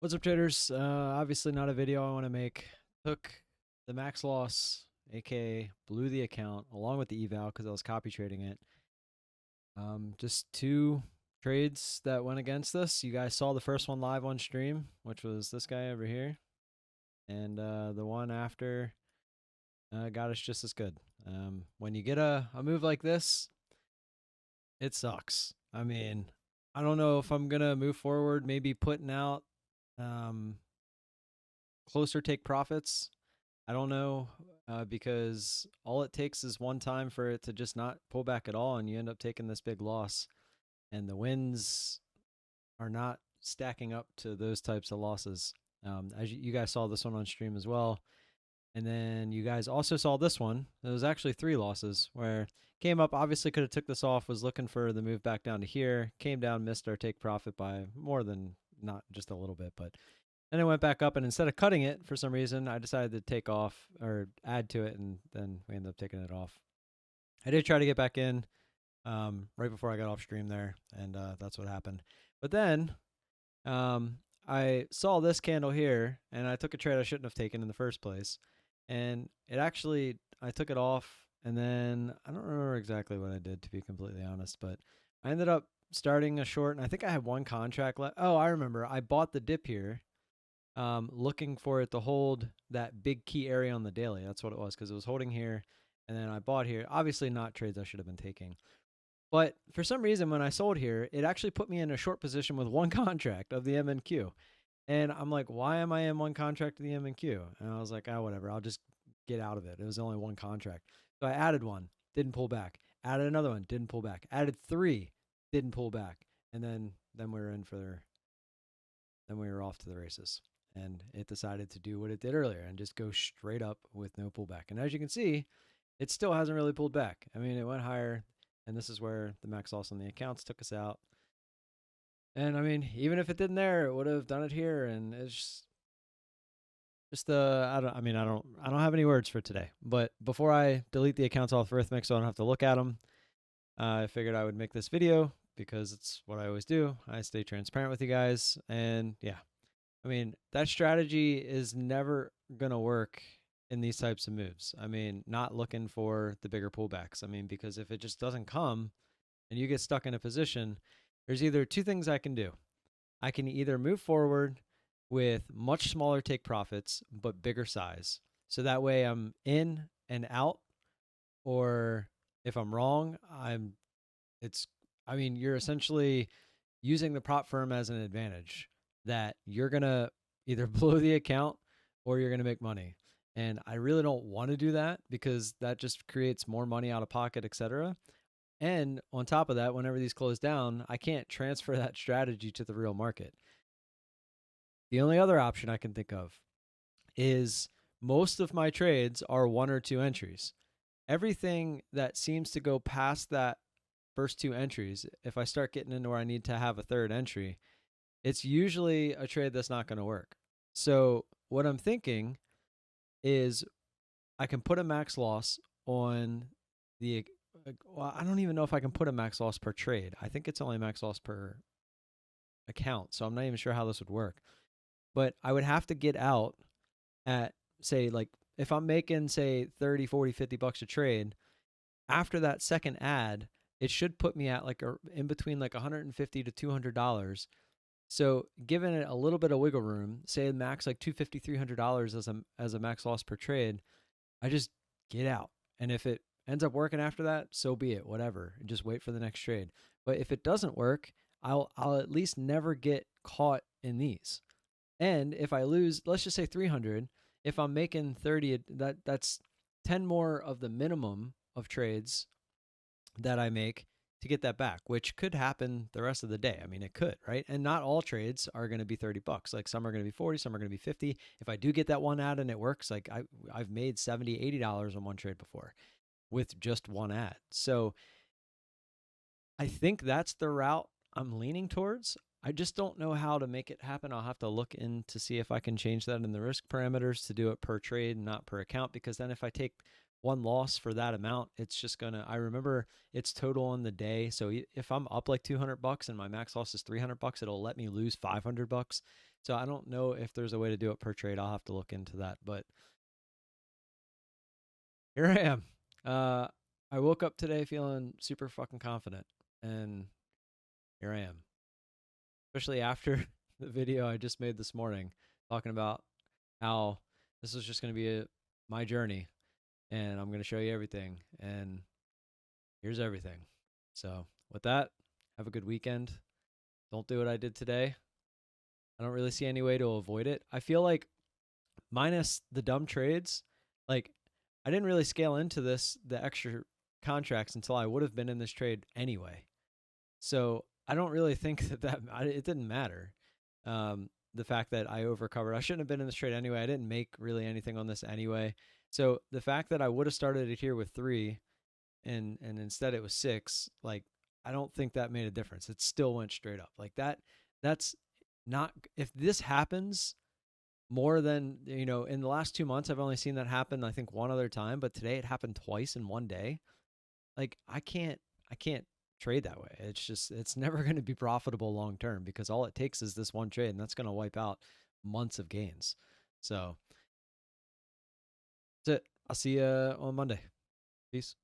What's up, traders? Obviously not a video I want to make. Took the max loss, aka blew the account along with the eval because I was copy trading it. Just two trades that went against us. You guys saw the first one live on stream, which was this guy over here, and the one after got us just as good. When you get a move like this, it sucks. I mean, I don't know if I'm gonna move forward. Maybe putting out um, closer take profits. I don't know because all it takes is one time for it to just not pull back at all, and you end up taking this big loss. And the wins are not stacking up to those types of losses. As you guys saw this one on stream as well. And then you guys also saw this one. It was actually three losses where came up, obviously could have took this off, was looking for the move back down to here, came down, missed our take profit by more than not just a little bit, but then it went back up, and instead of cutting it for some reason, I decided to take off or add to it, and then we ended up taking it off. I did try to get back in right before I got off stream there, and that's what happened. But then I saw this candle here, and I took a trade I shouldn't have taken in the first place. And it actually, I took it off, and then I don't remember exactly what I did, to be completely honest, but I ended up starting a short, and I think I had one contract left. Oh, I remember. I bought the dip here, looking for it to hold that big key area on the daily. That's what it was, because it was holding here, and then I bought here. Obviously, not trades I should have been taking. But for some reason, when I sold here, it actually put me in a short position with one contract of the MNQ. And I'm like, why am I in one contract of the MNQ? And I was like, oh, whatever. I'll just get out of it. It was only one contract. So I added one, didn't pull back. Added another one, didn't pull back. Added three, didn't pull back. And then we were in for then we were off to the races. And it decided to do what it did earlier and just go straight up with no pullback. And as you can see, it still hasn't really pulled back. I mean, it went higher, and this is where the max loss on the accounts took us out. And I mean, even if it didn't there, it would have done it here, and it's just I don't have any words for today. But before I delete the accounts off Rhythmic, so I don't have to look at them, I figured I would make this video because it's what I always do. I stay transparent with you guys, and yeah, I mean, that strategy is never going to work in these types of moves. I mean, not looking for the bigger pullbacks. I mean, because if it just doesn't come and you get stuck in a position, there's either two things I can do. I can either move forward with much smaller take profits, but bigger size. So that way I'm in and out, or if I'm wrong, you're essentially using the prop firm as an advantage that you're going to either blow the account or you're going to make money. And I really don't want to do that because that just creates more money out of pocket, etc. And on top of that, whenever these close down, I can't transfer that strategy to the real market. The only other option I can think of is most of my trades are one or two entries. Everything that seems to go past that first two entries, if I start getting into where I need to have a third entry, it's usually a trade that's not going to work. So what I'm thinking is I can put a max loss on the, well, I don't even know if I can put a max loss per trade. I think it's only max loss per account. So I'm not even sure how this would work. But I would have to get out at, say, like, if I'm making, say, 30, 40, 50 bucks a trade, after that second ad, it should put me at like in between like $150 to $200. So giving it a little bit of wiggle room, say max like $250, $300 as a max loss per trade, I just get out. And if it ends up working after that, so be it, whatever. And just wait for the next trade. But if it doesn't work, I'll at least never get caught in these. And if I lose, let's just say 300, if I'm making 30, that's 10 more of the minimum of trades that I make to get that back, which could happen the rest of the day. I mean, it could, right? And not all trades are going to be 30 bucks. Like some are going to be 40, some are going to be 50. If I do get that one ad and it works, like I've made $70, $80 on one trade before with just one ad. So I think that's the route I'm leaning towards. I just don't know how to make it happen. I'll have to look in to see if I can change that in the risk parameters to do it per trade, not per account, because then if I take one loss for that amount, it's just gonna, I remember it's total on the day. So if I'm up like 200 bucks and my max loss is 300 bucks, it'll let me lose 500 bucks. So I don't know if there's a way to do it per trade. I'll have to look into that. But here I am. I woke up today feeling super fucking confident, and here I am. Especially after the video I just made this morning talking about how this is just going to be my journey, and I'm going to show you everything. And here's everything. So with that, have a good weekend. Don't do what I did today. I don't really see any way to avoid it. I feel like minus the dumb trades, like I didn't really scale into the extra contracts until I would have been in this trade anyway. So I don't really think that it didn't matter. The fact that I overcovered, I shouldn't have been in this trade anyway. I didn't make really anything on this anyway. So the fact that I would have started it here with 3 and instead it was 6, like I don't think that made a difference. It still went straight up. Like that's not, if this happens more than, in the last 2 months I've only seen that happen I think one other time, but today it happened twice in one day. Like I can't trade that way. It's never going to be profitable long term because all it takes is this one trade and that's going to wipe out months of gains. So that's it. I'll see you on Monday. Peace.